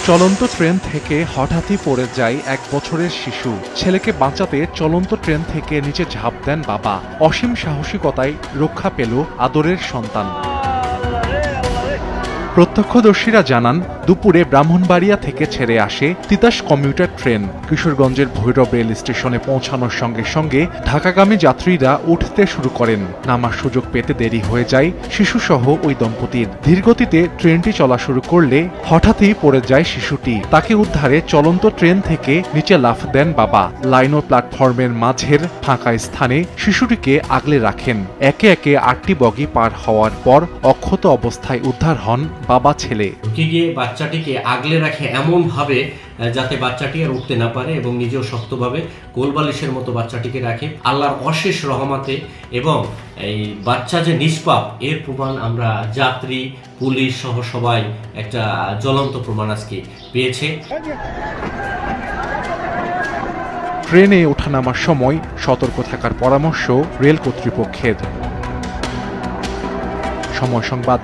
চলন্ত ট্রেন থেকে হঠাৎই পড়ে যায় 1 বছরের শিশু। ছেলেকে বাঁচাতে চলন্ত ট্রেন থেকে নিচে ঝাঁপ দেন বাবা। অসীম সাহসিকতায় রক্ষা পেল আদরের সন্তান। প্রত্যক্ষদর্শীরা জানান, দুপুরে ব্রাহ্মণবাড়িয়া থেকে ছেড়ে আসে তিতাস কমিউটার ট্রেন। কিশোরগঞ্জের ভৈরব রেল স্টেশনে পৌঁছানোর সঙ্গে সঙ্গে ঢাকাগামী যাত্রীরা উঠতে শুরু করেন। নামার সুযোগ পেতে দেরি হয়ে যায় শিশুসহ ওই দম্পতির। ধীরগতিতে ট্রেনটি চলা শুরু করলে হঠাৎই পড়ে যায় শিশুটি। তাকে উদ্ধারে চলন্ত ট্রেন থেকে নিচে লাফ দেন বাবা। লাইন ও প্ল্যাটফর্মের মাঝের ফাঁকা স্থানে শিশুটিকে আগলে রাখেন। একে একে 8টি বগি পার হওয়ার পর অক্ষত অবস্থায় উদ্ধার হন বাবা ছেলে। গিয়ে বাচ্চাটিকে আগলে রাখে এমন ভাবে যাতে বাচ্চাটি আর উঠতে না পারে এবং নিজেও শক্তভাবে কোলবালিশের মতো বাচ্চাটিকে রাখে। আল্লাহর অশেষ রহমতে এবং এই বাচ্চা যে নিষ্পাপ এর প্রমাণ আমরা যাত্রী, পুলিশ সহ সবাই একটা জ্বলন্ত প্রমাণ আজকে পেয়েছে। ট্রেনে ওঠানামার সময় সতর্ক থাকার পরামর্শ রেল কর্তৃপক্ষের। সময় সংবাদ।